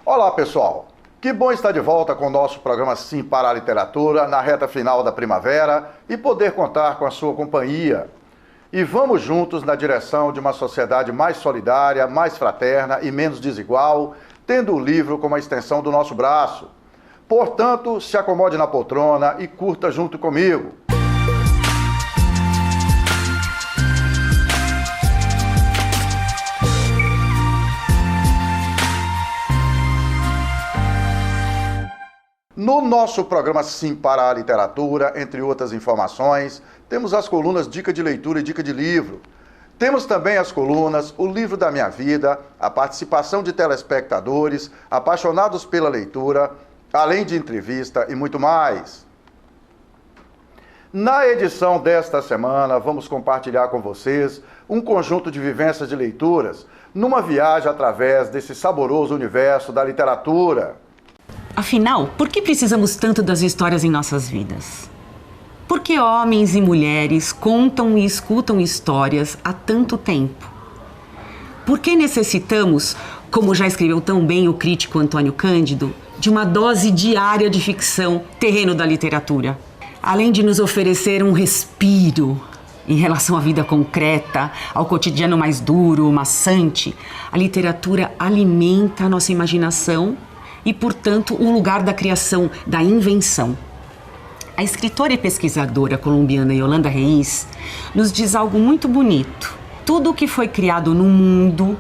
Olá, pessoal! Que bom estar de volta com o nosso programa Sim para a Literatura na reta final da primavera e poder contar com a sua companhia. E vamos juntos na direção de uma sociedade mais solidária, mais fraterna e menos desigual, tendo o livro como a extensão do nosso braço. Portanto, se acomode na poltrona e curta junto comigo. No nosso programa Sim para a Literatura, entre outras informações, temos as colunas Dica de Leitura e Dica de Livro. Temos também as colunas O Livro da Minha Vida, a participação de telespectadores, apaixonados pela leitura, além de entrevista e muito mais. Na edição desta semana, vamos compartilhar com vocês um conjunto de vivências de leituras, numa viagem através desse saboroso universo da literatura. Afinal, por que precisamos tanto das histórias em nossas vidas? Por que homens e mulheres contam e escutam histórias há tanto tempo? Por que necessitamos, como já escreveu tão bem o crítico Antônio Cândido, de uma dose diária de ficção, terreno da literatura? Além de nos oferecer um respiro em relação à vida concreta, ao cotidiano mais duro, maçante, a literatura alimenta a nossa imaginação e, portanto, o lugar da criação, da invenção. A escritora e pesquisadora colombiana Yolanda Reis nos diz algo muito bonito. Tudo o que foi criado no mundo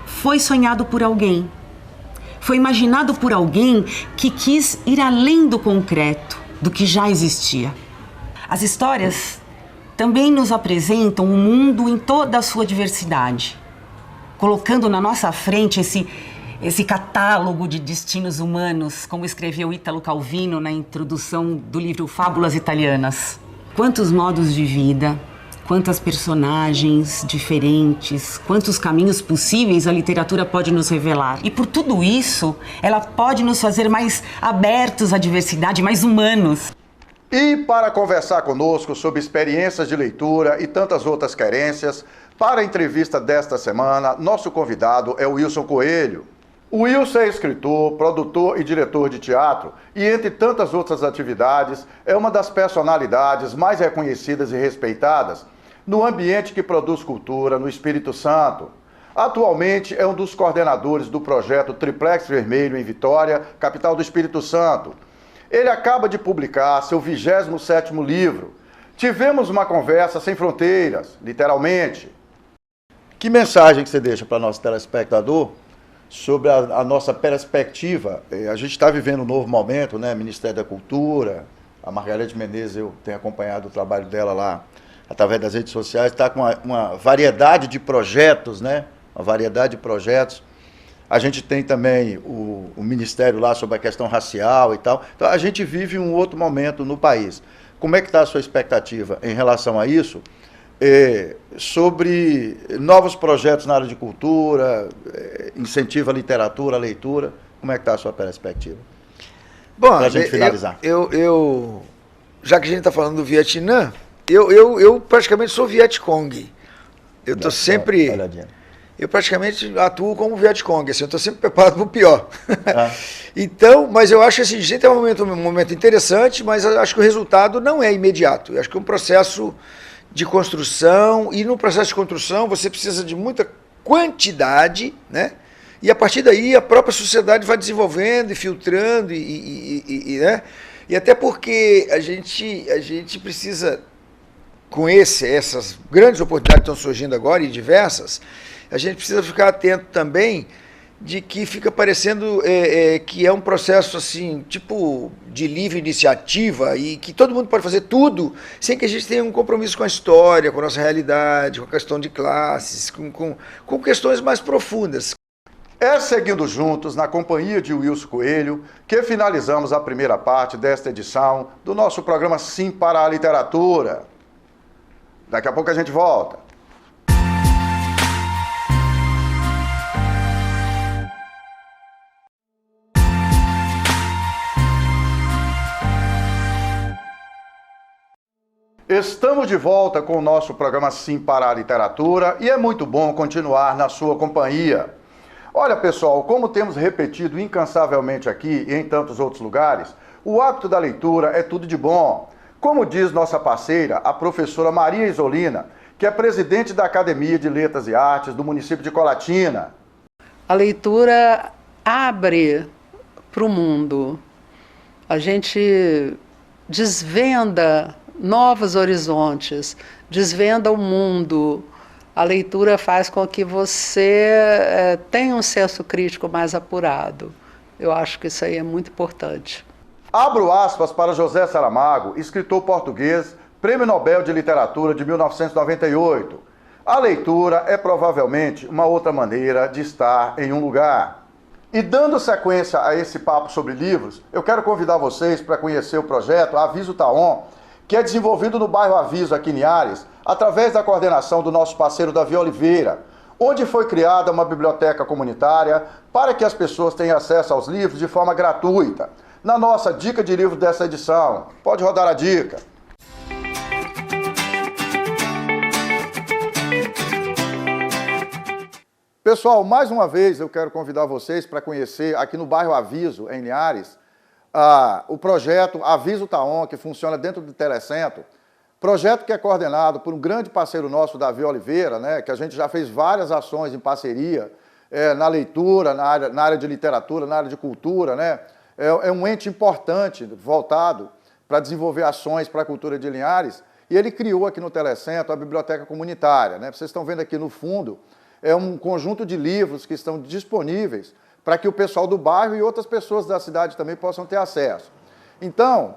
foi sonhado por alguém. Foi imaginado por alguém que quis ir além do concreto, do que já existia. As histórias também nos apresentam o mundo em toda a sua diversidade, colocando na nossa frente esse catálogo de destinos humanos, como escreveu Ítalo Calvino na introdução do livro Fábulas Italianas. Quantos modos de vida, quantas personagens diferentes, quantos caminhos possíveis a literatura pode nos revelar. E por tudo isso, ela pode nos fazer mais abertos à diversidade, mais humanos. E para conversar conosco sobre experiências de leitura e tantas outras querências, para a entrevista desta semana, nosso convidado é o Wilson Coelho. O Wilson é escritor, produtor e diretor de teatro e, entre tantas outras atividades, é uma das personalidades mais reconhecidas e respeitadas no ambiente que produz cultura no Espírito Santo. Atualmente é um dos coordenadores do projeto Triplex Vermelho em Vitória, capital do Espírito Santo. Ele acaba de publicar seu 27º livro. Tivemos uma conversa sem fronteiras, literalmente. Que mensagem que você deixa para nosso telespectador sobre a nossa perspectiva? A gente está vivendo um novo momento, né? Ministério da Cultura, a Margarete Menezes, eu tenho acompanhado o trabalho dela lá através das redes sociais, está com uma variedade de projetos, né? Uma variedade de projetos. A gente tem também o Ministério lá sobre a questão racial e tal. Então, a gente vive um outro momento no país. Como é que está a sua expectativa em relação a isso? Sobre novos projetos na área de cultura, incentivo à literatura, à leitura, como é que está a sua perspectiva? Bom, para a gente finalizar. Já que a gente está falando do Vietnã, eu praticamente sou Vietcong. Eu estou sempre... Eu praticamente atuo como Vietcong, assim, eu estou sempre preparado para o pior. Então, mas eu acho assim, a gente tem um momento interessante, mas eu acho que o resultado não é imediato. Eu acho que é um processo de construção, e no processo de construção você precisa de muita quantidade, né? E a partir daí a própria sociedade vai desenvolvendo e filtrando, né? E até porque a gente precisa, com essas grandes oportunidades que estão surgindo agora, e diversas, a gente precisa ficar atento também de que fica parecendo que é um processo assim, tipo de livre iniciativa, e que todo mundo pode fazer tudo sem que a gente tenha um compromisso com a história, com a nossa realidade, com a questão de classes, com questões mais profundas. É seguindo juntos, na companhia de Wilson Coelho, que finalizamos a primeira parte desta edição do nosso programa Sim para a Literatura. Daqui a pouco a gente volta. Estamos de volta com o nosso programa Sim para a Literatura e é muito bom continuar na sua companhia. Olha, pessoal, como temos repetido incansavelmente aqui e em tantos outros lugares, o hábito da leitura é tudo de bom. Como diz nossa parceira, a professora Maria Isolina, que é presidente da Academia de Letras e Artes do município de Colatina. A leitura abre para o mundo. A gente desvenda novos horizontes, desvenda o mundo. A leitura faz com que você tenha um senso crítico mais apurado. Eu acho que isso aí é muito importante. Abro aspas para José Saramago, escritor português, Prêmio Nobel de Literatura de 1998. A leitura é provavelmente uma outra maneira de estar em um lugar. E dando sequência a esse papo sobre livros, eu quero convidar vocês para conhecer o projeto Aviso Taon, que é desenvolvido no bairro Aviso, aqui em Linhares, através da coordenação do nosso parceiro Davi Oliveira, onde foi criada uma biblioteca comunitária para que as pessoas tenham acesso aos livros de forma gratuita. Na nossa dica de livro dessa edição, pode rodar a dica. Pessoal, mais uma vez eu quero convidar vocês para conhecer aqui no bairro Aviso, em Linhares, o projeto Aviso Taon, que funciona dentro do Telecentro, projeto que é coordenado por um grande parceiro nosso, Davi Oliveira, né, que a gente já fez várias ações em parceria na leitura, na área de literatura, na área de cultura, né? É um ente importante, voltado para desenvolver ações para a cultura de Linhares, e ele criou aqui no Telecentro a biblioteca comunitária, né? Vocês estão vendo aqui no fundo, é um conjunto de livros que estão disponíveis para que o pessoal do bairro e outras pessoas da cidade também possam ter acesso. Então,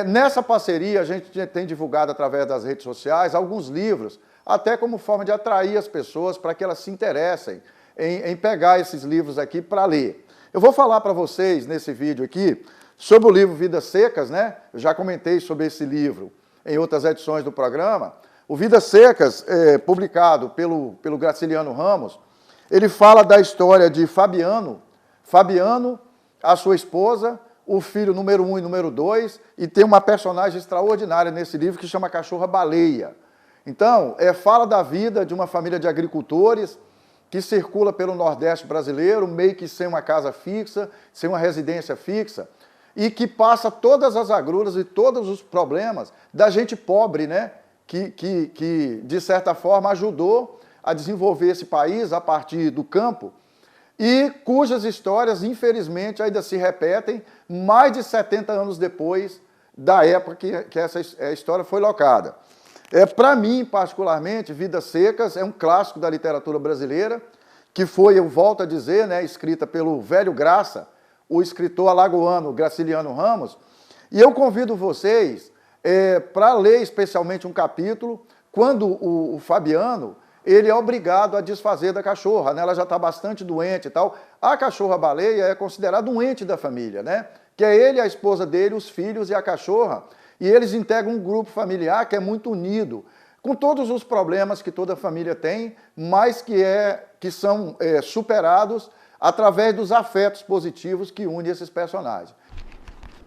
nessa parceria, a gente tem divulgado através das redes sociais alguns livros, até como forma de atrair as pessoas para que elas se interessem em pegar esses livros aqui para ler. Eu vou falar para vocês, nesse vídeo aqui, sobre o livro Vidas Secas, né? Eu já comentei sobre esse livro em outras edições do programa. O Vidas Secas, publicado pelo Graciliano Ramos, ele fala da história de Fabiano, a sua esposa, o filho número 1 e número 2, e tem uma personagem extraordinária nesse livro que chama Cachorra Baleia. Então, fala da vida de uma família de agricultores que circula pelo Nordeste brasileiro, meio que sem uma casa fixa, sem uma residência fixa, e que passa todas as agruras e todos os problemas da gente pobre, né? Que de certa forma, ajudou a desenvolver esse país a partir do campo, e cujas histórias, infelizmente, ainda se repetem mais de 70 anos depois da época que essa história foi locada. Para mim, particularmente, Vidas Secas é um clássico da literatura brasileira, que foi, eu volto a dizer, né, escrita pelo velho Graça, o escritor alagoano Graciliano Ramos, e eu convido vocês para ler especialmente um capítulo, quando o Fabiano, ele é obrigado a desfazer da cachorra, né? Ela já está bastante doente e tal. A cachorra-baleia é considerada um ente da família, né? Que é ele, a esposa dele, os filhos e a cachorra, e eles integram um grupo familiar que é muito unido, com todos os problemas que toda família tem, mas que são superados através dos afetos positivos que unem esses personagens.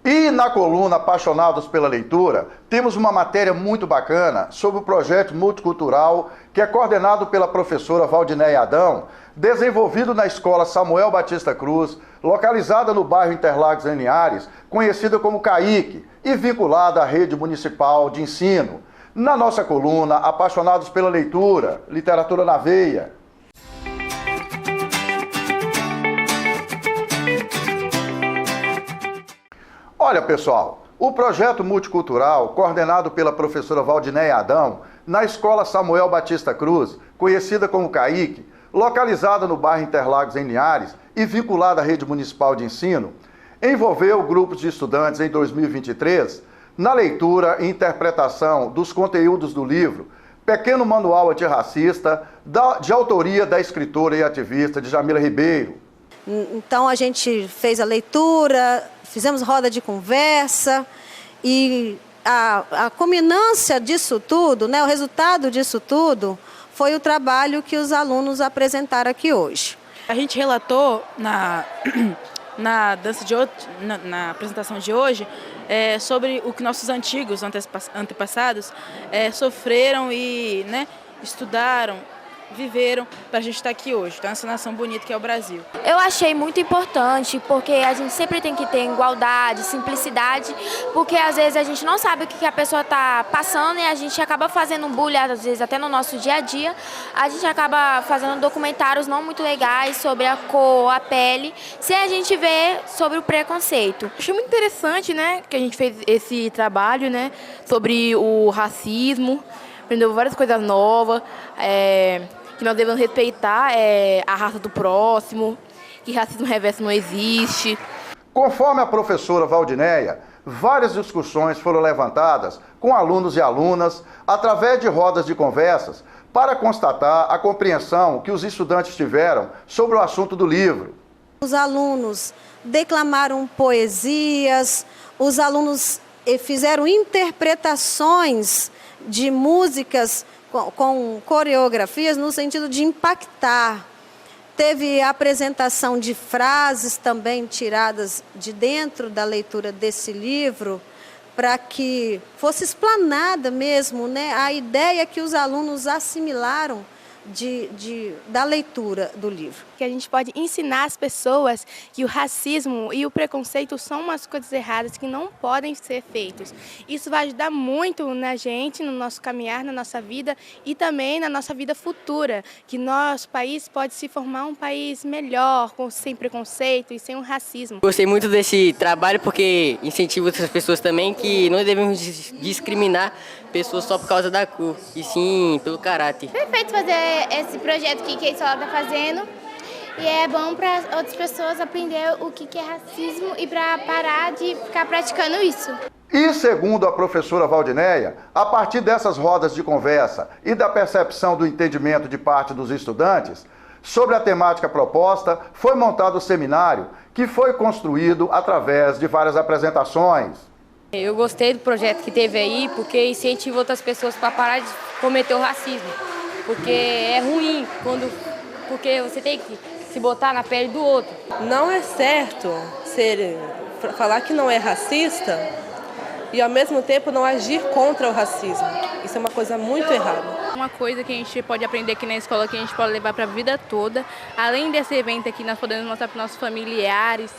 E na coluna Apaixonados pela Leitura, temos uma matéria muito bacana sobre o projeto multicultural que é coordenado pela professora Valdinéia Adão, desenvolvido na Escola Samuel Batista Cruz, localizada no bairro Interlagos, em Linhares, conhecida como CAIC, e vinculada à rede municipal de ensino. Na nossa coluna Apaixonados pela Leitura, Literatura na Veia. Olha, pessoal, o projeto multicultural, coordenado pela professora Valdinéia Adão, na Escola Samuel Batista Cruz, conhecida como CAIC, localizada no bairro Interlagos, em Linhares, e vinculada à rede municipal de ensino, envolveu grupos de estudantes em 2023 na leitura e interpretação dos conteúdos do livro Pequeno Manual Antirracista, de autoria da escritora e ativista Djamila Ribeiro. Então a gente fez a leitura, fizemos roda de conversa e a culminância disso tudo, né, o resultado disso tudo, foi o trabalho que os alunos apresentaram aqui hoje. A gente relatou na apresentação de hoje sobre o que nossos antigos antepassados sofreram e, né, estudaram viveram para a gente estar aqui hoje, então essa nação bonita que é o Brasil. Eu achei muito importante, porque a gente sempre tem que ter igualdade, simplicidade, porque às vezes a gente não sabe o que a pessoa está passando e a gente acaba fazendo bullying, às vezes até no nosso dia a dia, a gente acaba fazendo documentários não muito legais sobre a cor, a pele, sem a gente ver sobre o preconceito. Achei muito interessante, né, que a gente fez esse trabalho, né, sobre o racismo, aprendeu várias coisas novas, que nós devemos respeitar a raça do próximo, que racismo reverso não existe. Conforme a professora Valdinéia, várias discussões foram levantadas com alunos e alunas através de rodas de conversas para constatar a compreensão que os estudantes tiveram sobre o assunto do livro. Os alunos declamaram poesias, os alunos fizeram interpretações de músicas com coreografias no sentido de impactar. Teve a apresentação de frases também tiradas de dentro da leitura desse livro, para que fosse explanada mesmo, né, a ideia que os alunos assimilaram da leitura do livro. Que a gente pode ensinar as pessoas que o racismo e o preconceito são umas coisas erradas que não podem ser feitos. Isso vai ajudar muito na gente, no nosso caminhar, na nossa vida e também na nossa vida futura, que nosso país pode se formar um país melhor, sem preconceito e sem o racismo. Gostei muito desse trabalho porque incentiva outras pessoas também que não devemos discriminar pessoas só por causa da cor, e sim pelo caráter. Perfeito fazer esse projeto que a escola está fazendo e é bom para outras pessoas aprender o que é racismo e para parar de ficar praticando isso. E segundo a professora Valdinéia, a partir dessas rodas de conversa e da percepção do entendimento de parte dos estudantes, sobre a temática proposta, foi montado o seminário que foi construído através de várias apresentações. Eu gostei do projeto que teve aí, porque incentiva outras pessoas para parar de cometer o racismo. Porque é ruim, porque você tem que se botar na pele do outro. Não é certo falar que não é racista e ao mesmo tempo não agir contra o racismo. Isso é uma coisa muito errada. Uma coisa que a gente pode aprender aqui na escola, que a gente pode levar para a vida toda, além desse evento aqui, nós podemos mostrar para os nossos familiares,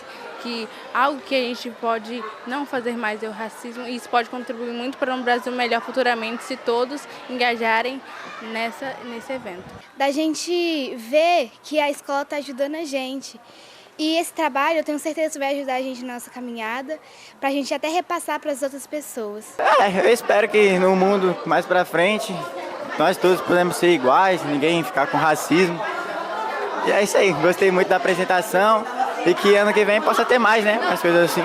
que algo que a gente pode não fazer mais é o racismo, e isso pode contribuir muito para um Brasil melhor futuramente se todos engajarem nesse evento. Da gente ver que a escola está ajudando a gente. E esse trabalho, eu tenho certeza que vai ajudar a gente na nossa caminhada, para a gente até repassar para as outras pessoas. Eu espero que no mundo mais para frente, nós todos podemos ser iguais, ninguém ficar com racismo. E é isso aí, gostei muito da apresentação. E que ano que vem possa ter mais, né? Mais coisas assim.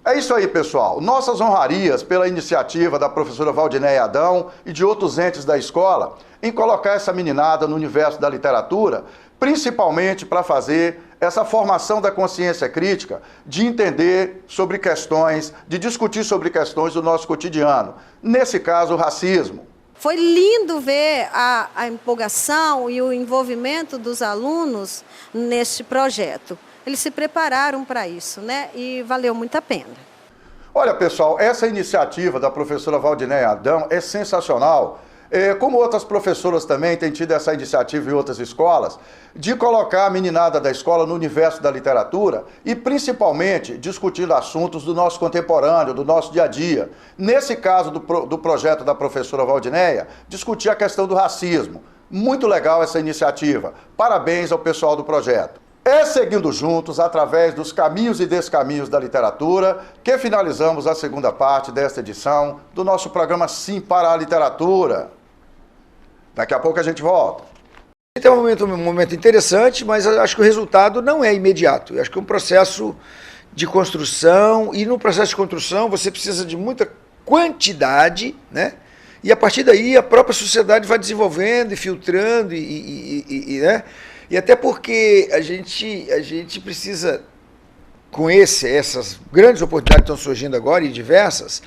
É isso aí, pessoal. Nossas honrarias pela iniciativa da professora Valdinéia Adão e de outros entes da escola em colocar essa meninada no universo da literatura, principalmente para fazer essa formação da consciência crítica, de entender sobre questões, de discutir sobre questões do nosso cotidiano. Nesse caso, o racismo. Foi lindo ver a empolgação e o envolvimento dos alunos neste projeto. Eles se prepararam para isso, né? E valeu muito a pena. Olha, pessoal, essa iniciativa da professora Valdinéia Adão é sensacional. Como outras professoras também têm tido essa iniciativa em outras escolas, de colocar a meninada da escola no universo da literatura e principalmente discutindo assuntos do nosso contemporâneo, do nosso dia a dia. Nesse caso do projeto da professora Valdinéia, discutir a questão do racismo. Muito legal essa iniciativa. Parabéns ao pessoal do projeto. É seguindo juntos, através dos caminhos e descaminhos da literatura, que finalizamos a segunda parte desta edição do nosso programa Sim para a Literatura. Daqui a pouco a gente volta. Tem um momento interessante, mas acho que o resultado não é imediato. Eu acho que é um processo de construção, e no processo de construção você precisa de muita quantidade, né? E a partir daí a própria sociedade vai desenvolvendo e filtrando, né? E até porque a gente precisa, com essas grandes oportunidades que estão surgindo agora, e diversas,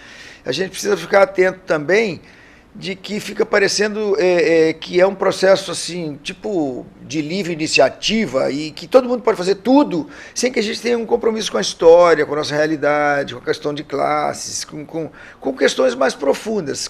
a gente precisa ficar atento também de que fica parecendo que é um processo assim, tipo de livre iniciativa, e que todo mundo pode fazer tudo sem que a gente tenha um compromisso com a história, com a nossa realidade, com a questão de classes, com questões mais profundas.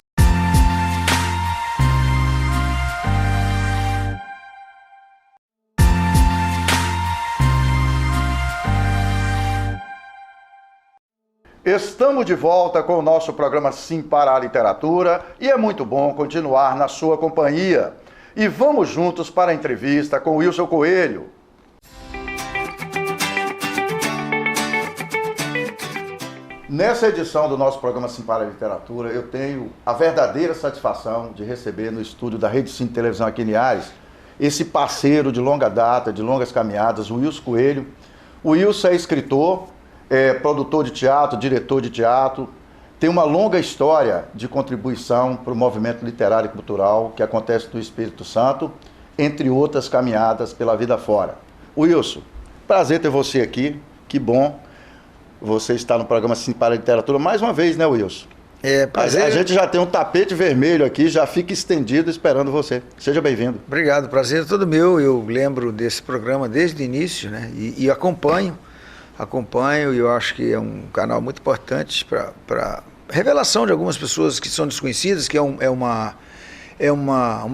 Estamos de volta com o nosso programa Sim para a Literatura e é muito bom continuar na sua companhia. E vamos juntos para a entrevista com Wilson Coelho. Nessa edição do nosso programa Sim para a Literatura, eu tenho a verdadeira satisfação de receber no estúdio da Rede Sim Televisão aqui em Linhares esse parceiro de longa data, de longas caminhadas, o Wilson Coelho. O Wilson é escritor, é produtor de teatro, diretor de teatro, tem uma longa história de contribuição para o movimento literário e cultural que acontece no Espírito Santo, entre outras caminhadas pela vida fora. Wilson, prazer ter você aqui, que bom você está no programa Sim para a Literatura mais uma vez, né, Wilson? Prazer. A gente já tem um tapete vermelho aqui, já fica estendido esperando você. Seja bem-vindo. Obrigado, prazer é todo meu. Eu lembro desse programa desde o início, né? E acompanho, e eu acho que é um canal muito importante para revelação de algumas pessoas que são desconhecidas, que é uma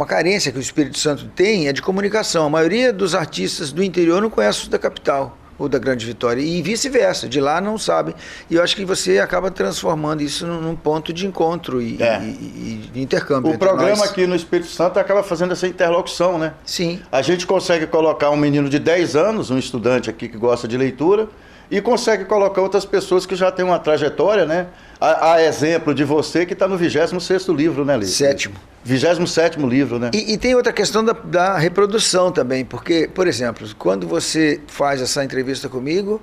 carência que o Espírito Santo tem, é de comunicação. A maioria dos artistas do interior não conhece os da capital ou da Grande Vitória, e vice-versa, de lá não sabem. E eu acho que você acaba transformando isso num ponto de encontro e de intercâmbio. O programa aqui no Espírito Santo acaba fazendo essa interlocução, né? Sim. A gente consegue colocar um menino de 10 anos, um estudante aqui que gosta de leitura, e consegue colocar outras pessoas que já têm uma trajetória, né? A exemplo de você que está no 26º livro, né, Lívia? 27º livro, né? E tem outra questão da reprodução também, porque, por exemplo, quando você faz essa entrevista comigo,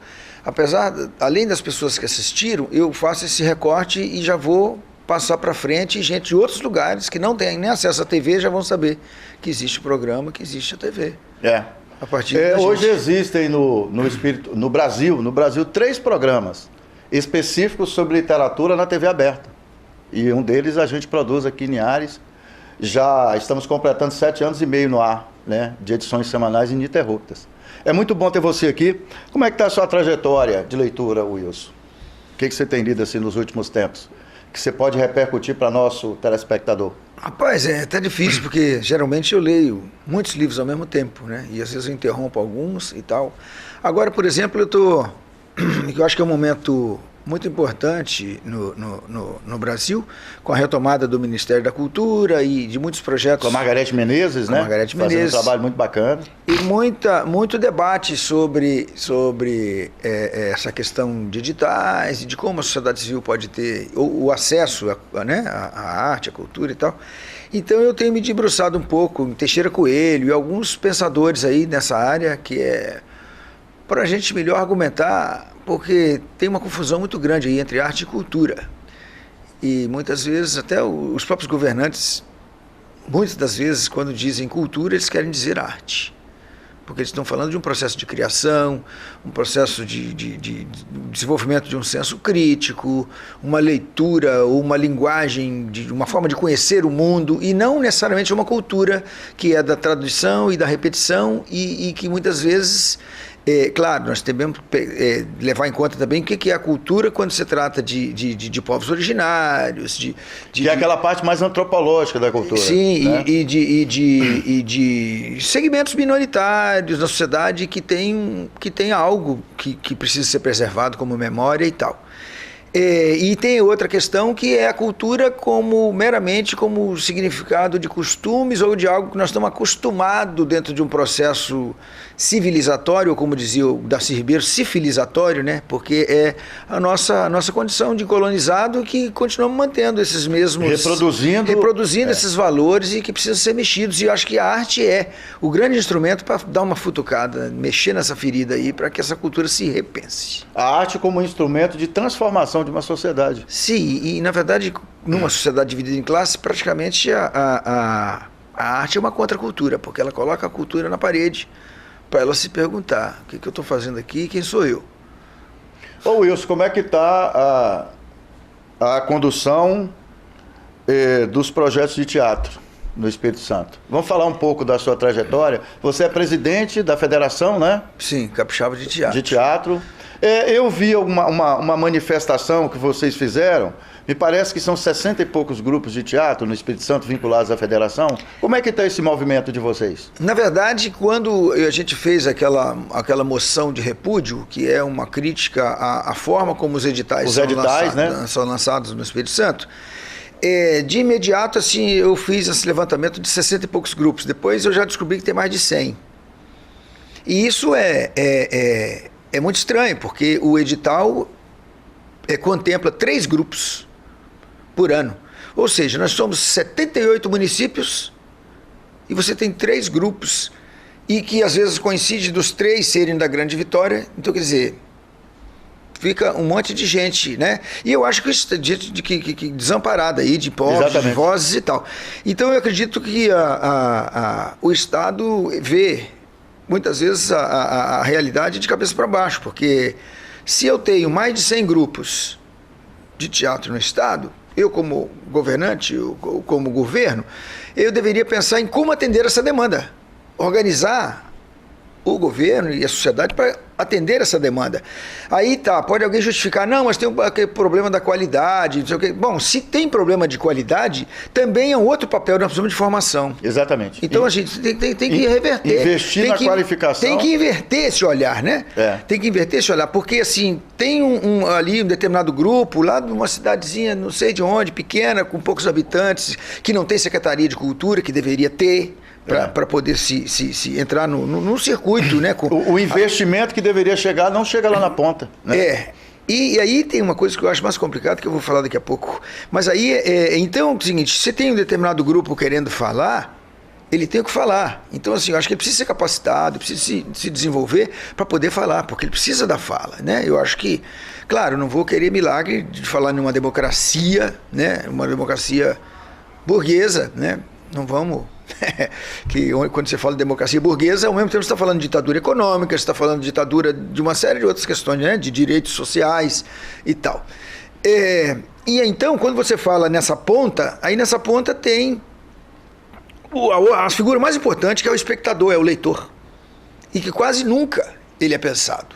além das pessoas que assistiram, eu faço esse recorte e já vou passar para frente, e gente de outros lugares que não têm nem acesso à TV já vão saber que existe o programa, que existe a TV. A partir hoje existem no Brasil 3 programas específicos sobre literatura na TV aberta. E um deles a gente produz aqui em Linhares. Já estamos completando 7 anos e meio no ar, né, de edições semanais ininterruptas. É muito bom ter você aqui. Como é que está a sua trajetória de leitura, Wilson? O que você tem lido assim nos últimos tempos? Que você pode repercutir para nosso telespectador? Rapaz, tá difícil, porque geralmente eu leio muitos livros ao mesmo tempo, né? E às vezes eu interrompo alguns e tal. Agora, por exemplo, eu acho que é um momento muito importante no Brasil, com a retomada do Ministério da Cultura e de muitos projetos. Com a Margarete Menezes, né? Margarete Menezes. Fazendo um trabalho muito bacana. E muito debate sobre essa questão de editais e de como a sociedade civil pode ter o acesso à arte, à cultura e tal. Então eu tenho me debruçado um pouco em Teixeira Coelho e alguns pensadores aí nessa área, que é para a gente melhor argumentar, porque tem uma confusão muito grande aí entre arte e cultura. E muitas vezes até os próprios governantes, muitas das vezes, quando dizem cultura, eles querem dizer arte. Porque eles estão falando de um processo de criação, um processo de desenvolvimento de um senso crítico, uma leitura ou uma linguagem, uma forma de conhecer o mundo, e não necessariamente uma cultura que é da tradução e da repetição e que muitas vezes... claro, nós devemos levar em conta também o que é a cultura quando se trata de povos originários, que é aquela parte mais antropológica da cultura. Sim, né? e de segmentos minoritários na sociedade que tem algo que precisa ser preservado como memória e tal. E tem outra questão, que é a cultura meramente como significado de costumes ou de algo que nós estamos acostumados dentro de um processo civilizatório, ou como dizia o Darcy Ribeiro, civilizatório, né? Porque é a nossa condição de colonizado que continuamos mantendo esses mesmos... Reproduzindo esses valores e que precisam ser mexidos. E eu acho que a arte é o grande instrumento para dar uma futucada, mexer nessa ferida aí, para que essa cultura se repense. A arte como instrumento de transformação de uma sociedade. Sim, e na verdade, numa sociedade dividida em classes, praticamente a arte é uma contracultura, porque ela coloca a cultura na parede para ela se perguntar: o que eu estou fazendo aqui e quem sou eu? Ô Wilson, como é que está a condução dos projetos de teatro no Espírito Santo? Vamos falar um pouco da sua trajetória. Você é presidente da federação, né? Sim, capixaba de teatro. De teatro. Eu vi uma manifestação que vocês fizeram, me parece que são 60 e poucos grupos de teatro no Espírito Santo vinculados à federação. Como é que está esse movimento de vocês? Na verdade, quando a gente fez aquela moção de repúdio, que é uma crítica à forma como os editais, são lançados no Espírito Santo, de imediato assim, eu fiz esse levantamento de 60 e poucos grupos. Depois eu já descobri que tem mais de 100. E isso é muito estranho, porque o edital contempla 3 grupos por ano. Ou seja, nós somos 78 municípios e você tem 3 grupos e que às vezes coincide dos 3 serem da Grande Vitória. Então, quer dizer, fica um monte de gente, né? E eu acho que isso que desamparada aí, de povos, de vozes e tal. Então, eu acredito que o Estado vê muitas vezes a realidade de cabeça para baixo, porque se eu tenho mais de 100 grupos de teatro no Estado, eu como governante, eu como governo, eu deveria pensar em como atender essa demanda, organizar o governo e a sociedade para atender essa demanda. Aí pode alguém justificar, não, mas tem aquele problema da qualidade, não sei o quê. Bom, se tem problema de qualidade, também é um outro papel, nós precisamos de formação. Exatamente. Então a gente tem que reverter. Investir na qualificação. Tem que inverter esse olhar, né? Tem que inverter esse olhar, porque assim, tem ali um determinado grupo, lá de uma cidadezinha, não sei de onde, pequena, com poucos habitantes, que não tem Secretaria de Cultura, que deveria ter, para poder se entrar no circuito, né? O investimento que deveria chegar não chega lá na ponta. Né? E aí tem uma coisa que eu acho mais complicada, que eu vou falar daqui a pouco. Mas aí, então é o seguinte, se tem um determinado grupo querendo falar, ele tem o que falar. Então, assim, eu acho que ele precisa ser capacitado, precisa se desenvolver para poder falar, porque ele precisa da fala, né? Eu acho que, claro, não vou querer milagre de falar numa democracia, né? Uma democracia burguesa, né? Não vamos... que quando você fala de democracia burguesa, ao mesmo tempo você está falando de ditadura econômica, você está falando de ditadura de uma série de outras questões, né? De direitos sociais e tal. E então, quando você fala nessa ponta, aí nessa ponta tem a figura mais importante, que é o espectador, é o leitor. E que quase nunca ele é pensado.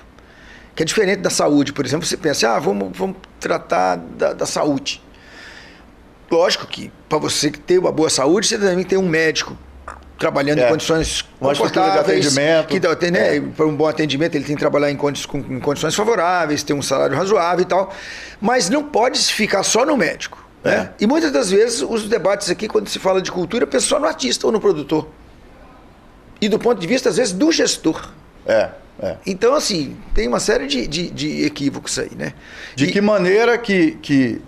Que é diferente da saúde, por exemplo, você pensa, vamos tratar da saúde. Lógico que para você ter uma boa saúde, você também tem um médico trabalhando em condições confortáveis. Para um bom atendimento, ele tem que trabalhar em condições favoráveis, ter um salário razoável e tal. Mas não pode ficar só no médico. Né? E muitas das vezes, os debates aqui, quando se fala de cultura, pensa só no artista ou no produtor. E do ponto de vista, às vezes, do gestor. Então, assim, tem uma série de equívocos aí, né? De que maneira que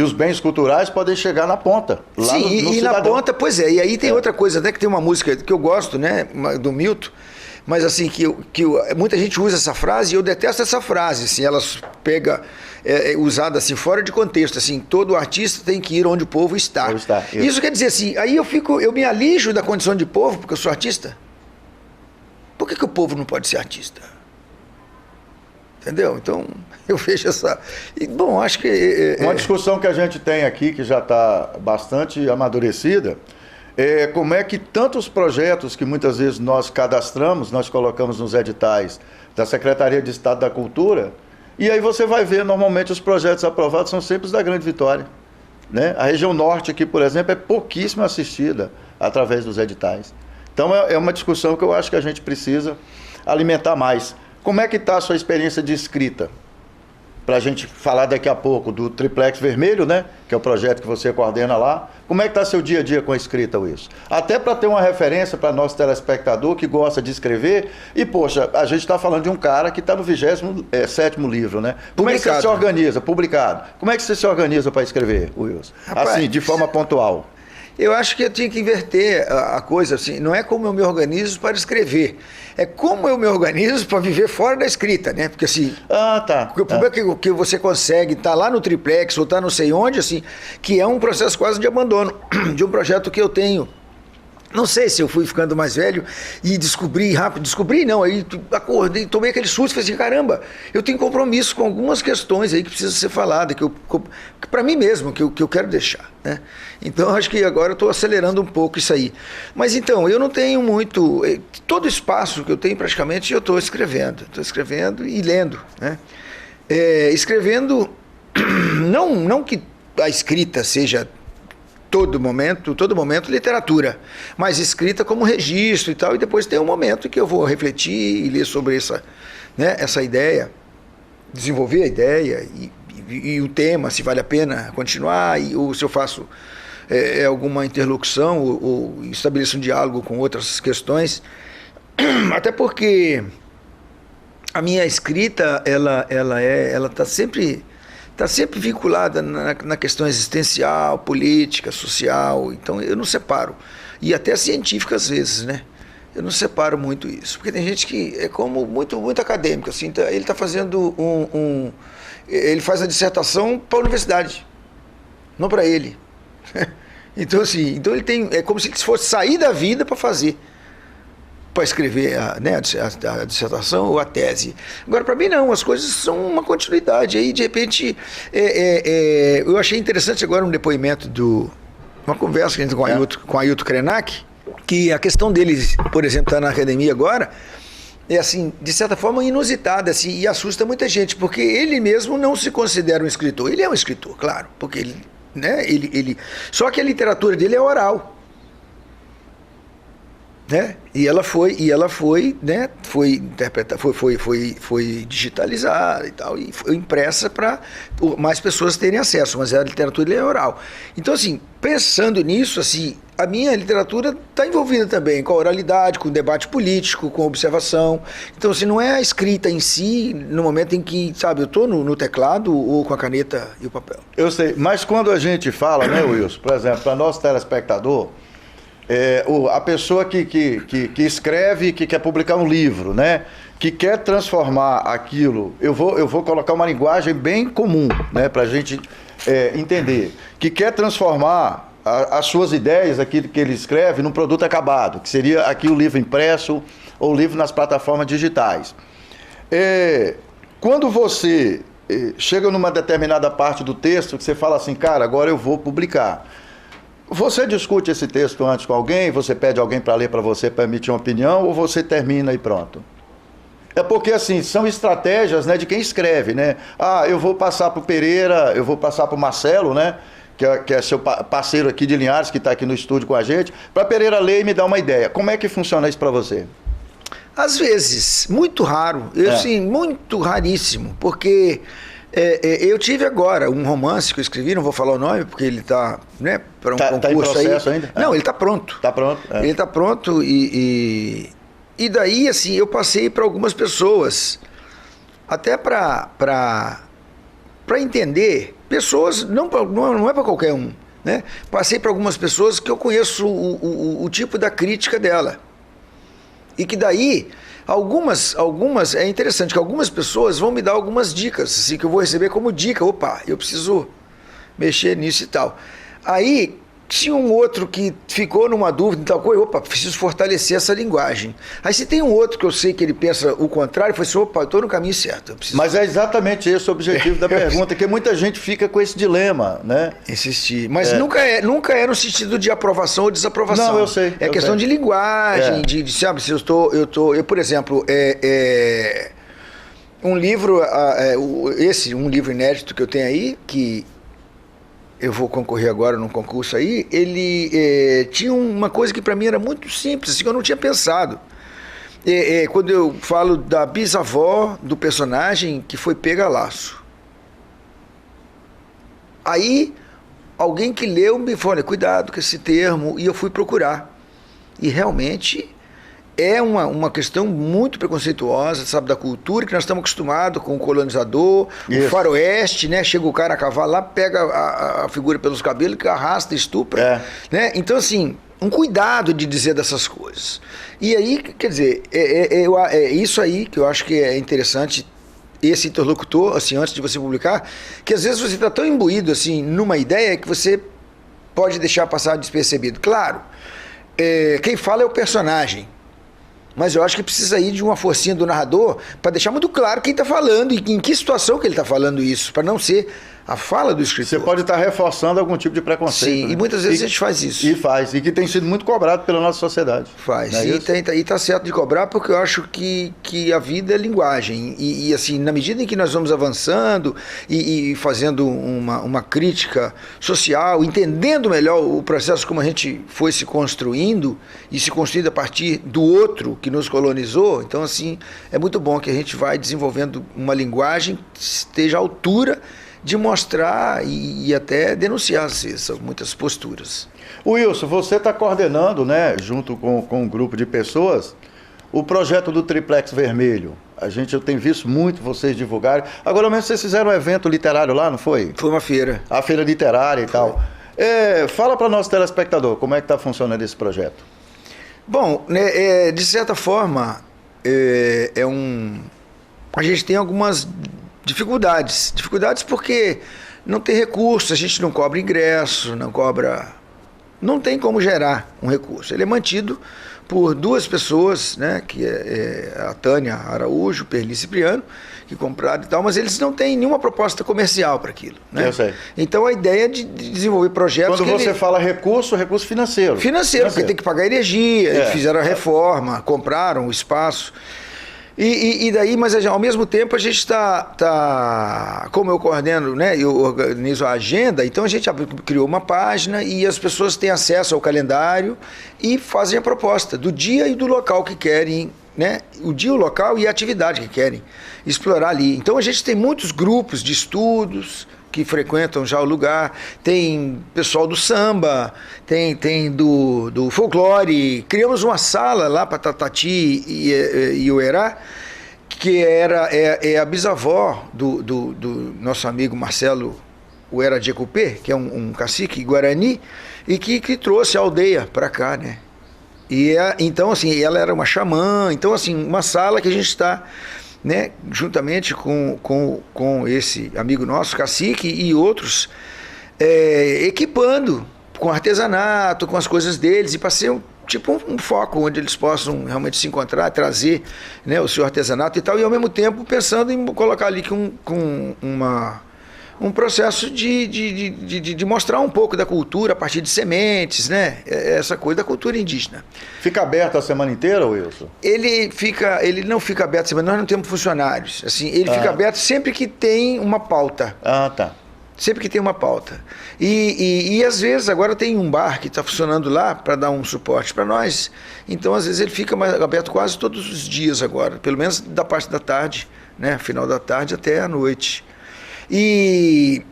os bens culturais podem chegar na ponta. Lá no na ponta, pois é. E aí tem outra coisa, até que tem uma música que eu gosto, né, do Milton, mas assim, que muita gente usa essa frase e eu detesto essa frase, assim, ela pega, usada assim, fora de contexto, assim, todo artista tem que ir onde o povo está. Isso quer dizer assim, aí eu me alijo da condição de povo, porque eu sou artista. Por que o povo não pode ser artista? Entendeu? Então, eu vejo essa... Bom, acho que... Uma discussão que a gente tem aqui, que já está bastante amadurecida, é como é que tantos projetos que muitas vezes nós cadastramos, nós colocamos nos editais da Secretaria de Estado da Cultura, e aí você vai ver, normalmente, os projetos aprovados são sempre os da Grande Vitória. Né? A região norte aqui, por exemplo, é pouquíssimo assistida através dos editais. Então, é uma discussão que eu acho que a gente precisa alimentar mais. Como é que está a sua experiência de escrita? Para a gente falar daqui a pouco do Triplex Vermelho, né? Que é o projeto que você coordena lá. Como é que está seu dia a dia com a escrita, Wilson? Até para ter uma referência para nosso telespectador que gosta de escrever. E, poxa, a gente está falando de um cara que está no 27º livro, né? Como é que você se organiza? Publicado. Como é que você se organiza para escrever, Wilson? Assim, de forma pontual. Eu acho que eu tinha que inverter a coisa, assim, não é como eu me organizo para escrever, é como eu me organizo para viver fora da escrita, né? Porque assim, porque o problema é que você consegue estar lá no Triplex ou estar não sei onde, assim, que é um processo quase de abandono de um projeto que eu tenho Não sei se eu fui ficando mais velho e descobri rápido, não, aí acordei, tomei aquele susto e falei assim, caramba, eu tenho compromisso com algumas questões aí que precisam ser faladas, que para mim mesmo, que eu quero deixar, né? Então, acho que agora eu estou acelerando um pouco isso aí. Mas então, eu não tenho muito, todo espaço que eu tenho praticamente eu estou escrevendo e lendo, né? Escrevendo, não que a escrita seja todo momento literatura, mas escrita como registro e tal, e depois tem um momento que eu vou refletir e ler sobre essa ideia, desenvolver a ideia e o tema, se vale a pena continuar, ou se eu faço alguma interlocução ou estabeleço um diálogo com outras questões, até porque a minha escrita, ela está sempre vinculada na questão existencial, política, social, então eu não separo. E até científica às vezes, né? Eu não separo muito isso, porque tem gente que é como muito acadêmico, assim, ele está fazendo ele faz a dissertação para a universidade, não para ele. Então, assim, ele tem, é como se ele fosse sair da vida para fazer, para escrever a dissertação ou a tese. Agora, para mim não, as coisas são uma continuidade. Aí, de repente, eu achei interessante agora um depoimento uma conversa que a gente tem com Ailton Krenak, que a questão dele, por exemplo, está na academia agora, é assim, de certa forma inusitada, assim, e assusta muita gente, porque ele mesmo não se considera um escritor. Ele é um escritor, claro, porque ele só que a literatura dele é oral. Né? E ela foi, né? Foi interpretada, foi digitalizada e tal, e foi impressa para mais pessoas terem acesso, mas a literatura é oral. Então, assim, pensando nisso, assim, a minha literatura está envolvida também com a oralidade, com o debate político, com a observação. Então, assim, não é a escrita em si, no momento em que, sabe, eu estou no teclado ou com a caneta e o papel. Eu sei, mas quando a gente fala, né, Wilson, por exemplo, para nosso telespectador, a pessoa que escreve, que quer publicar um livro, né? Que quer transformar aquilo, eu vou colocar uma linguagem bem comum, né? Para a gente entender, que quer transformar as suas ideias, aquilo que ele escreve, num produto acabado, que seria aqui o livro impresso ou o livro nas plataformas digitais. Quando você chega numa determinada parte do texto, que você fala assim, cara, agora eu vou publicar. Você discute esse texto antes com alguém? Você pede alguém para ler para você, para emitir uma opinião, ou você termina e pronto? É porque, assim, são estratégias, né, de quem escreve, né? Ah, eu vou passar para o Pereira, eu vou passar para o Marcelo, né? Que é seu parceiro aqui de Linhares, que está aqui no estúdio com a gente, para Pereira ler e me dar uma ideia. Como é que funciona isso para você? Às vezes, muito raro, assim, muito raríssimo, porque... eu tive agora um romance que eu escrevi, não vou falar o nome, porque ele está, né, para um concurso tá em processo aí. Ainda? Não, ele está pronto. Está pronto? Ele está pronto e daí, assim, eu passei para algumas pessoas, até para entender, pessoas, não é para qualquer um, né? Passei para algumas pessoas que eu conheço o tipo da crítica dela. E que daí... Algumas, é interessante que algumas pessoas vão me dar algumas dicas, assim, que eu vou receber como dica, opa, eu preciso mexer nisso e tal. Aí, tinha um outro que ficou numa dúvida e tal coisa, opa, preciso fortalecer essa linguagem. Aí se tem um outro que eu sei que ele pensa o contrário, foi assim, opa, eu estou no caminho certo. Mas é exatamente esse o objetivo da pergunta, que muita gente fica com esse dilema, né? Insistir. Mas nunca é no sentido de aprovação ou desaprovação. Não, eu sei. É questão de linguagem, de sabe, se eu, por exemplo, um livro, um livro inédito que eu tenho aí, que eu vou concorrer agora num concurso aí, ele tinha uma coisa que para mim era muito simples, assim, que eu não tinha pensado. Quando eu falo da bisavó do personagem que foi pega a laço. Aí, alguém que leu me falou, olha, cuidado com esse termo, e eu fui procurar. E realmente é uma questão muito preconceituosa, sabe, da cultura, que nós estamos acostumados com o colonizador, o faroeste, né? Chega o cara a cavalo lá, pega a figura pelos cabelos, que arrasta, estupra, né? Então, assim, um cuidado de dizer dessas coisas. E aí, quer dizer, é isso aí que eu acho que é interessante, esse interlocutor, assim, antes de você publicar, que às vezes você está tão imbuído, assim, numa ideia que você pode deixar passar despercebido. Claro, quem fala é o personagem. Mas eu acho que precisa ir de uma forcinha do narrador para deixar muito claro quem está falando e em que situação que ele está falando isso, para não ser a fala do escritor. Você pode estar reforçando algum tipo de preconceito. Sim, né? e muitas vezes a gente faz isso. E faz, e que tem sido muito cobrado pela nossa sociedade. Faz, é e tá certo de cobrar, porque eu acho que a vida é linguagem. E assim, na medida em que nós vamos avançando e fazendo uma crítica social, entendendo melhor o processo como a gente foi se construindo e se construindo a partir do outro que nos colonizou, então assim, é muito bom que a gente vai desenvolvendo uma linguagem que esteja à altura de mostrar e até denunciar às vezes muitas posturas. Wilson, você está coordenando, né, junto com um grupo de pessoas, o projeto do Triplex Vermelho. Eu tenho visto muito vocês divulgarem. Agora mesmo vocês fizeram um evento literário lá, não foi? Foi uma feira. A feira literária e tal. Fala para o nosso telespectador, como é que está funcionando esse projeto? Bom, né, de certa forma, a gente tem algumas dificuldades porque não tem recurso, a gente não cobra ingresso, não tem como gerar um recurso. Ele é mantido por duas pessoas, né, que é a Tânia Araújo, Perli Cipriano, que compraram e tal, mas eles não têm nenhuma proposta comercial para aquilo, né? Eu sei. Então a ideia é de desenvolver projetos. Quando você fala recurso financeiro. Financeiro, porque tem que pagar energia, fizeram a reforma, compraram o espaço. E daí, mas ao mesmo tempo a gente está, como eu coordeno, né, eu organizo a agenda, então a gente criou uma página e as pessoas têm acesso ao calendário e fazem a proposta do dia e do local que querem, né, o dia, o local e a atividade que querem explorar ali. Então a gente tem muitos grupos de estudos que frequentam já o lugar, tem pessoal do samba, tem do folclore. Criamos uma sala lá para Tatati e Uerá, que é a bisavó do nosso amigo Marcelo Uerá de Ecupê, que é um cacique guarani, e que trouxe a aldeia para cá, né? Então, assim, ela era uma xamã, então, assim, uma sala que a gente está, né, juntamente com esse amigo nosso, cacique, e outros, equipando com artesanato, com as coisas deles, e para ser um foco onde eles possam realmente se encontrar, trazer, né, o seu artesanato e tal, e ao mesmo tempo pensando em colocar ali um processo de mostrar um pouco da cultura a partir de sementes, né? Essa coisa da cultura indígena. Fica aberto a semana inteira, Wilson? Ele não fica aberto a semana, nós não temos funcionários. Assim, ele fica aberto sempre que tem uma pauta. Tá. Sempre que tem uma pauta. E às vezes agora tem um bar que está funcionando lá para dar um suporte para nós. Então às vezes ele fica aberto quase todos os dias agora, pelo menos da parte da tarde, né? Final da tarde até a noite. E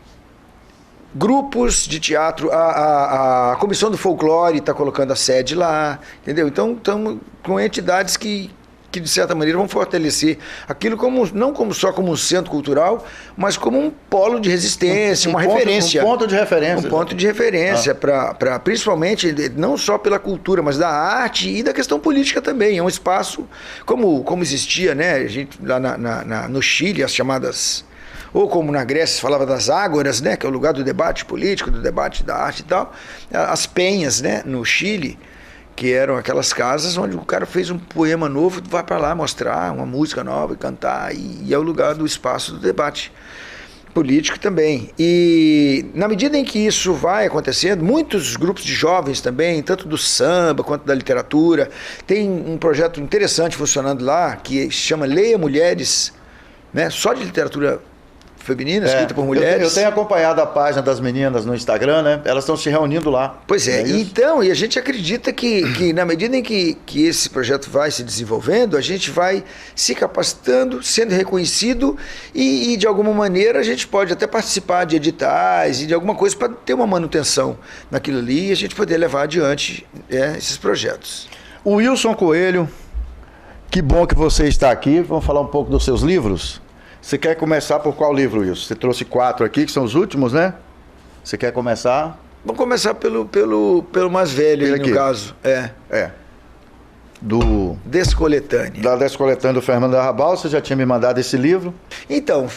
grupos de teatro, a Comissão do Folclore está colocando a sede lá, entendeu? Então estamos com entidades que de certa maneira vão fortalecer aquilo não só como um centro cultural, mas como um polo de resistência, uma referência. Um ponto de referência. Um ponto de referência, principalmente, não só pela cultura, mas da arte e da questão política também. É um espaço, como existia, né, a gente, lá no Chile, as chamadas... Ou como na Grécia se falava das ágoras, né, que é o lugar do debate político, do debate da arte e tal. As penhas, né, no Chile, que eram aquelas casas onde o cara fez um poema novo, vai para lá mostrar uma música nova e cantar, e é o lugar do espaço do debate político também. E na medida em que isso vai acontecendo, muitos grupos de jovens também, tanto do samba quanto da literatura, tem um projeto interessante funcionando lá, que se chama Leia Mulheres, né, só de literatura feminina, escrita por mulheres. Eu tenho acompanhado a página das meninas no Instagram, né? Elas estão se reunindo lá. Pois é, então, e a gente acredita que na medida em que esse projeto vai se desenvolvendo, a gente vai se capacitando, sendo reconhecido e de alguma maneira a gente pode até participar de editais e de alguma coisa para ter uma manutenção naquilo ali e a gente poder levar adiante esses projetos. O Wilson Coelho, que bom que você está aqui. Vamos falar um pouco dos seus livros? Você quer começar por qual livro, Wilson? Você trouxe 4 aqui, que são os últimos, né? Você quer começar? Vamos começar pelo mais velho, no caso. Do Descoletânea. Da Descoletânea do Fernando Arrabal. Você já tinha me mandado esse livro? Então,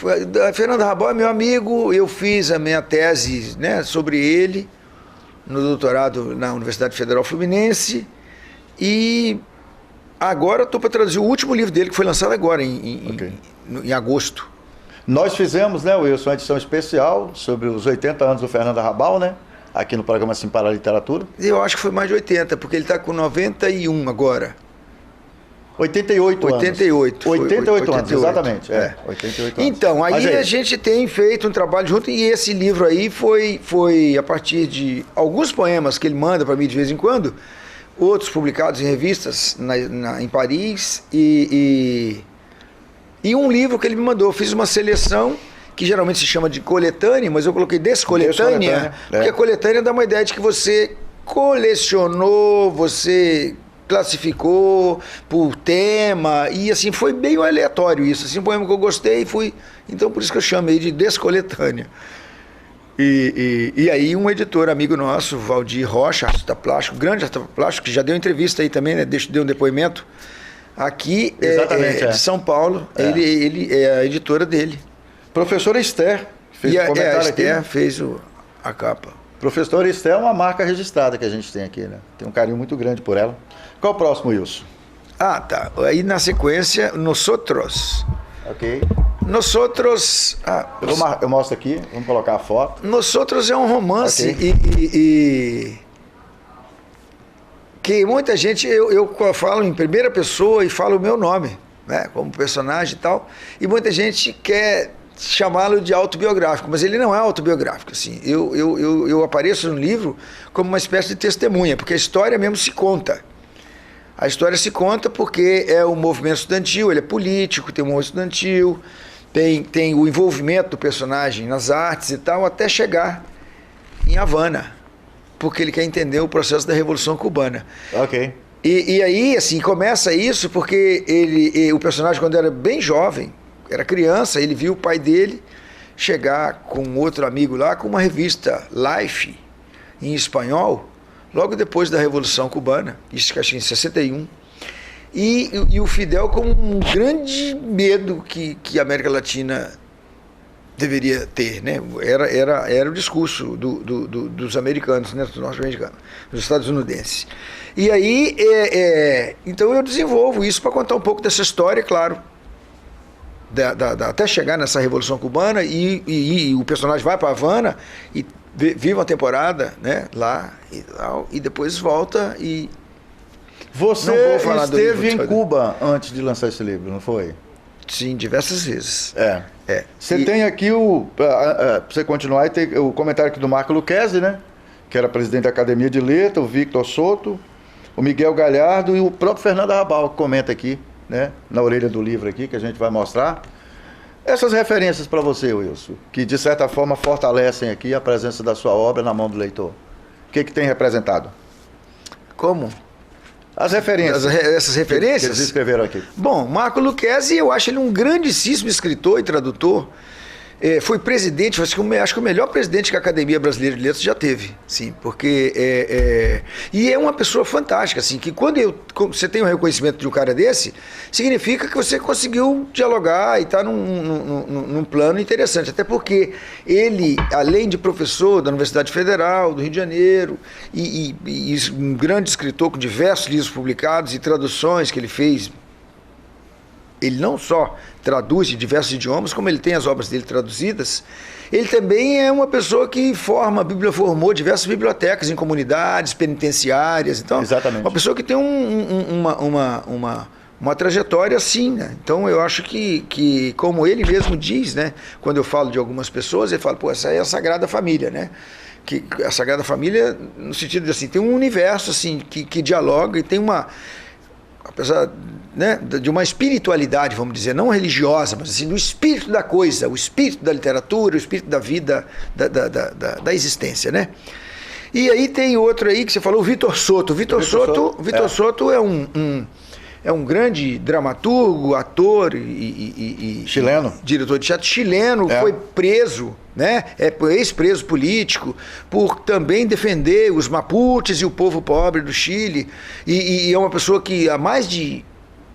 Fernando Arrabal é meu amigo. Eu fiz a minha tese, né, sobre ele no doutorado na Universidade Federal Fluminense. E agora estou para traduzir o último livro dele, que foi lançado agora, em agosto. Nós fizemos, né, Wilson, uma edição especial sobre os 80 anos do Fernando Arrabal, né? Aqui no programa Assim para a Literatura. Eu acho que foi mais de 80, porque ele está com 91 agora. 88 anos. 88 anos, exatamente. 88 anos. Então, aí a gente tem feito um trabalho junto, e esse livro aí foi a partir de alguns poemas que ele manda para mim de vez em quando, outros publicados em revistas em Paris, e um livro que ele me mandou. Eu fiz uma seleção que geralmente se chama de coletânea, mas eu coloquei descoletânea, porque a coletânea dá uma ideia de que você colecionou, você classificou por tema, e assim, foi bem aleatório isso, assim, um poema que eu gostei, então por isso que eu chamei de descoletânea. E aí um editor amigo nosso, Valdir Rocha, artista plástico, grande artista plástico, que já deu entrevista aí também, né, deu um depoimento aqui, de São Paulo, ele é a editora dele. Professora Esther fez um comentário a Esther aqui. fez a capa. Professora Esther é uma marca registrada que a gente tem aqui, né? Tem um carinho muito grande por ela. Qual o próximo, Wilson? Ah, tá. Aí na sequência, Nosotros. Ok. Nosotros... eu mostro aqui, vamos colocar a foto. Nosotros é um romance que muita gente... Eu falo em primeira pessoa e falo o meu nome, né? Como personagem e tal. E muita gente quer chamá-lo de autobiográfico, mas ele não é autobiográfico, assim. Eu apareço no livro como uma espécie de testemunha, porque a história mesmo se conta. A história se conta porque é um movimento estudantil, ele é político, tem um movimento estudantil, tem o envolvimento do personagem nas artes e tal, até chegar em Havana, porque ele quer entender o processo da Revolução Cubana. Ok. E aí, assim, começa isso porque o personagem, quando era bem jovem, era criança, ele viu o pai dele chegar com outro amigo lá com uma revista Life, em espanhol, logo depois da Revolução Cubana, isso acho que em 61, e o Fidel com um grande medo que a América Latina deveria ter, né? Era o discurso dos americanos, né? Dos norte-americanos, dos estadunidenses. E aí, então eu desenvolvo isso para contar um pouco dessa história, claro, até chegar nessa Revolução Cubana, e o personagem vai para Havana e vive uma temporada, né, lá e depois volta. E você esteve em Cuba antes de lançar esse livro, não foi? Sim, diversas vezes. Você tem aqui para você continuar, tem o comentário aqui do Marco Lucchesi, né, que era presidente da Academia de Letras, o Victor Soto, o Miguel Galhardo e o próprio Fernando Arrabal, que comenta aqui, né, na orelha do livro aqui, que a gente vai mostrar. Essas referências para você, Wilson, que de certa forma fortalecem aqui a presença da sua obra na mão do leitor. O que tem representado? Como? As referências. Essas referências? Que eles escreveram aqui. Bom, Marco Lucchesi, eu acho ele um grandíssimo escritor e tradutor. Foi presidente, acho que o melhor presidente que a Academia Brasileira de Letras já teve, sim, porque e é uma pessoa fantástica, assim, que quando você tem um reconhecimento de um cara desse, significa que você conseguiu dialogar e está num plano interessante, até porque ele, além de professor da Universidade Federal do Rio de Janeiro e um grande escritor com diversos livros publicados e traduções que ele fez, ele não só traduz em diversos idiomas, como ele tem as obras dele traduzidas, ele também é uma pessoa que formou diversas bibliotecas em comunidades penitenciárias. Então, exatamente. Uma pessoa que tem uma trajetória assim, né? Então, eu acho que, como ele mesmo diz, né, quando eu falo de algumas pessoas, ele fala, pô, essa é a Sagrada Família, né? Que a Sagrada Família, no sentido de, assim, tem um universo, assim, que dialoga e tem apesar, né, de uma espiritualidade, vamos dizer, não religiosa, mas assim, do espírito da coisa, o espírito da literatura, o espírito da vida, da existência, né? E aí tem outro aí que você falou, o Victor Soto. O Victor Soto é um grande dramaturgo, ator e chileno, diretor de teatro chileno, foi preso, né? É ex-preso político por também defender os mapuches e o povo pobre do Chile, e é uma pessoa que há mais de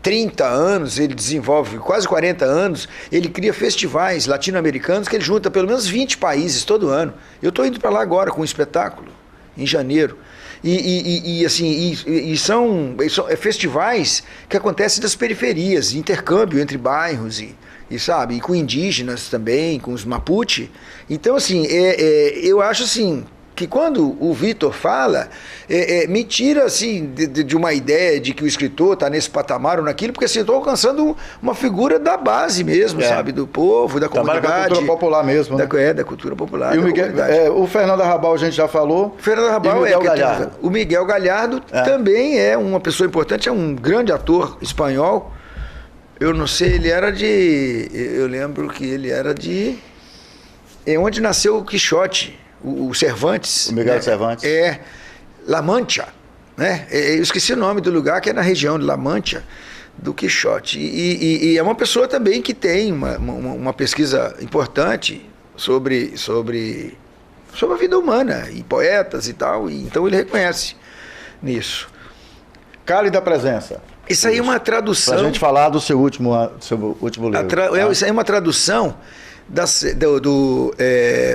30 anos ele desenvolve, quase 40 anos, ele cria festivais latino-americanos que ele junta pelo menos 20 países todo ano. Eu estou indo para lá agora com um espetáculo, em janeiro. E são festivais que acontecem das periferias, intercâmbio entre bairros sabe, e com indígenas também, com os Mapuche. Então, assim, eu acho assim que quando o Vitor fala, me tira assim de uma ideia de que o escritor está nesse patamar ou naquilo, porque assim, eu estou alcançando uma figura da base mesmo, sabe, do povo, da comunidade. Da cultura popular mesmo, né? Da cultura popular. E o Fernando Arrabal a gente já falou. Fernando Arrabal Galhardo. O Miguel Galhardo também é uma pessoa importante, é um grande ator espanhol. Eu não sei, eu lembro que ele era de... onde nasceu o Quixote, o Cervantes. O Miguel Cervantes. La Mancha, né? Eu esqueci o nome do lugar, que é na região de La Mancha, do Quixote. E é uma pessoa também que tem uma pesquisa importante sobre a vida humana, e poetas e tal, então ele reconhece nisso. Cálice da Presença. Isso aí é uma tradução... Pra gente falar do seu último livro. Isso aí é uma tradução do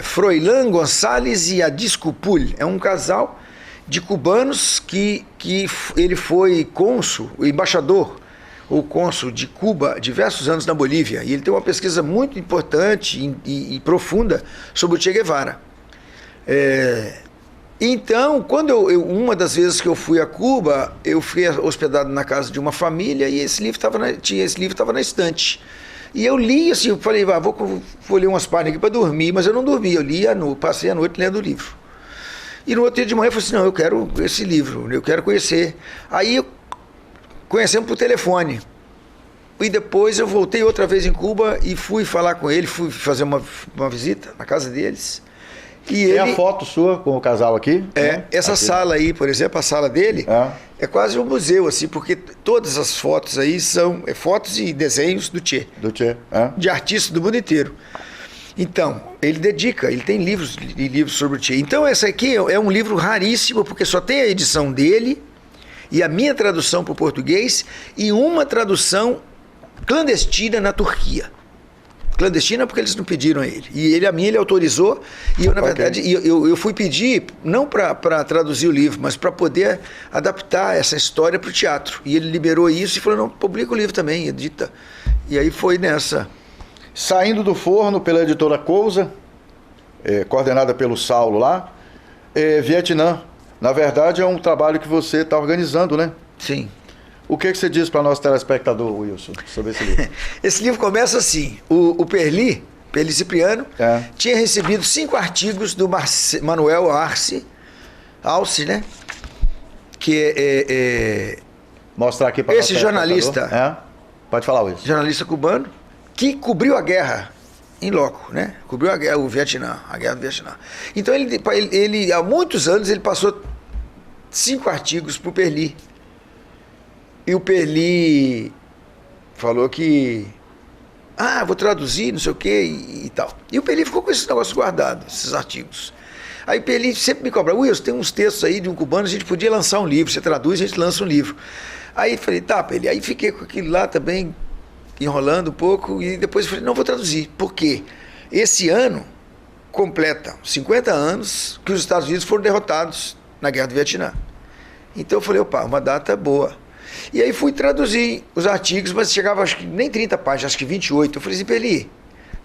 Froilán González e Adis Cupul. É um casal de cubanos que ele foi cônsul, embaixador ou cônsul de Cuba diversos anos na Bolívia. E ele tem uma pesquisa muito importante e profunda sobre o Che Guevara. Então, uma das vezes que eu fui a Cuba, eu fui hospedado na casa de uma família e esse livro estava na estante. E eu li, assim, eu falei, vou ler umas páginas aqui para dormir, mas eu não dormi, passei a noite lendo o livro. E no outro dia de manhã eu falei assim, não, eu quero esse livro, eu quero conhecer. Aí conhecemos por telefone. E depois eu voltei outra vez em Cuba e fui falar com ele, fui fazer uma visita na casa deles. Tem a foto sua com o casal aqui? Essa sala aí, por exemplo, a sala dele, é quase um museu, assim, porque todas as fotos aí são fotos e desenhos do Che. De artistas do mundo inteiro. Então, ele tem livros sobre o Che. Então, essa aqui é um livro raríssimo, porque só tem a edição dele e a minha tradução para o português e uma tradução clandestina na Turquia. Clandestina porque eles não pediram a ele. E a minha ele autorizou. E eu, na verdade, eu fui pedir, não para traduzir o livro, mas para poder adaptar essa história para o teatro. E ele liberou isso e falou, não, publica o livro também, edita. E aí foi nessa. Saindo do Forno, pela editora Cousa, coordenada pelo Saulo lá, Vietnã. Na verdade, é um trabalho que você está organizando, né? Sim. O que você diz para nosso telespectador, Wilson, sobre esse livro? Esse livro começa assim, o Perli Cipriano, tinha recebido 5 artigos do Manuel Alce, né? Que mostrar aqui para esse jornalista. Pode falar, Wilson. Jornalista cubano, que cobriu a guerra em loco, né? Cobriu a guerra do Vietnã. Então ele há muitos anos, ele passou 5 artigos para o Perli. E o Perli falou que vou traduzir, não sei o quê e tal. E o Perli ficou com esse negócio guardado, esses artigos. Aí o Perli sempre me cobra, Wilson, tem uns textos aí de um cubano, a gente podia lançar um livro, você traduz, a gente lança um livro. Aí falei, tá, Perli, aí fiquei com aquilo lá também, enrolando um pouco, e depois falei, não, vou traduzir. Por quê? Esse ano completa 50 anos que os Estados Unidos foram derrotados na Guerra do Vietnã. Então eu falei, uma data boa. E aí fui traduzir os artigos, mas chegava acho que nem 30 páginas, acho que 28. Eu falei assim, Perli,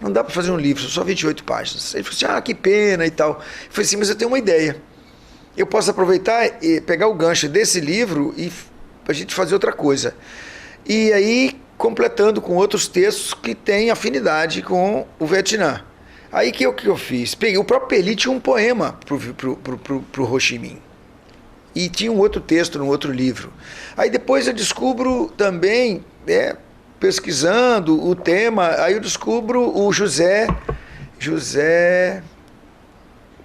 não dá para fazer um livro, são só 28 páginas. Ele falou assim, que pena e tal. Eu falei assim, mas eu tenho uma ideia. Eu posso aproveitar e pegar o gancho desse livro e a gente fazer outra coisa. E aí, completando com outros textos que têm afinidade com o Vietnã. Aí que eu fiz? Peguei, o próprio Perli tinha um poema pro Ho Chi Minh. E tinha um outro texto num outro livro. Aí depois eu descubro também, pesquisando o tema, aí eu descubro o José,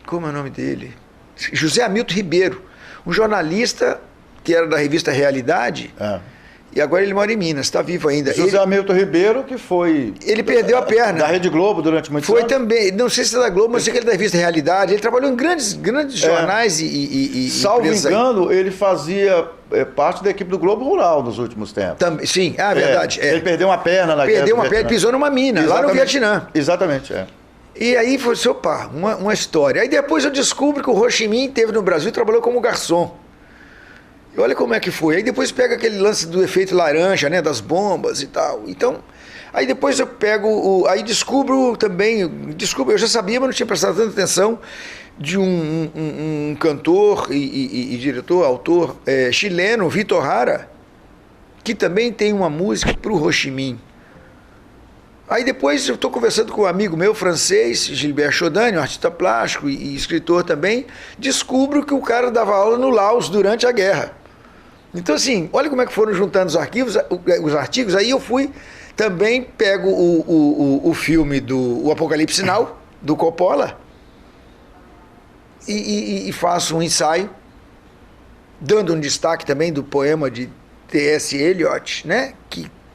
como é o nome dele? José Hamilton Ribeiro, um jornalista que era da revista Realidade, e agora ele mora em Minas, está vivo ainda. José Hamilton Ribeiro, que foi... Ele perdeu a perna. Da Rede Globo durante muitos anos. Foi também, não sei se é da Globo, mas sei que ele é da revista Realidade. Ele trabalhou em grandes jornais e salvo engano, ele fazia parte da equipe do Globo Rural nos últimos tempos. Sim, verdade. Ele perdeu uma perna na guerra. Perdeu uma perna, pisou numa mina, lá no Vietnã. Exatamente, E aí foi, uma história. Aí depois eu descubro que o Ho Chi Minh esteve no Brasil e trabalhou como garçom. E olha como é que foi. Aí depois pega aquele lance do efeito laranja, né? Das bombas e tal. Então, aí depois eu pego, aí descubro também, eu já sabia, mas não tinha prestado tanta atenção, de um cantor e diretor, autor chileno, Vitor Hara, que também tem uma música para o Ho Chi Minh. Aí depois eu estou conversando com um amigo meu francês, Gilbert Chodani, um artista plástico e escritor também, descubro que o cara dava aula no Laos durante a guerra. Então assim, olha como é que foram juntando os artigos, aí eu fui, também pego o filme do Apocalipse Now, do Coppola, e faço um ensaio, dando um destaque também do poema de T.S. Eliot, né?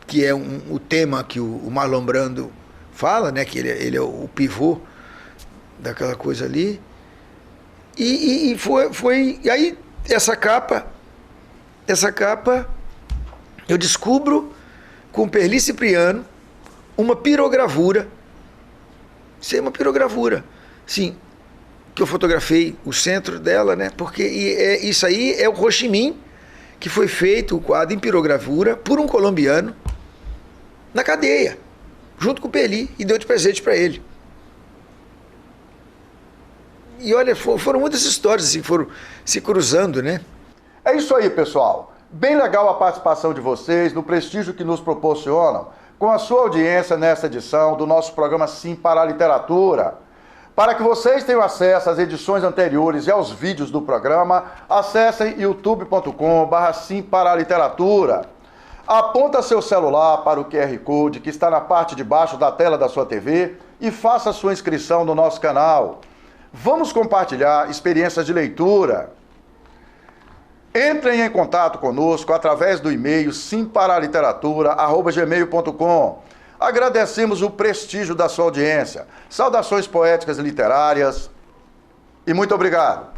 Que é o tema que o Marlon Brando fala, né? Que ele é o pivô daquela coisa ali. E aí essa capa eu descubro com Perli Cipriano uma pirogravura. Isso é uma pirogravura. Sim, que eu fotografei o centro dela, né? Porque isso aí é o Ho Chi Minh, que foi feito o quadro em pirogravura por um colombiano na cadeia, junto com o Perli, e deu de presente para ele. E olha, foram muitas histórias assim, foram se cruzando, né? É isso aí, pessoal. Bem legal a participação de vocês, no prestígio que nos proporcionam, com a sua audiência nesta edição do nosso programa Sim para a Literatura. Para que vocês tenham acesso às edições anteriores e aos vídeos do programa, acessem youtube.com/Sim para a Literatura. Aponta seu celular para o QR Code que está na parte de baixo da tela da sua TV e faça sua inscrição no nosso canal. Vamos compartilhar experiências de leitura. Entrem em contato conosco através do e-mail simparaliteratura@gmail.com. Agradecemos o prestígio da sua audiência. Saudações poéticas e literárias e muito obrigado.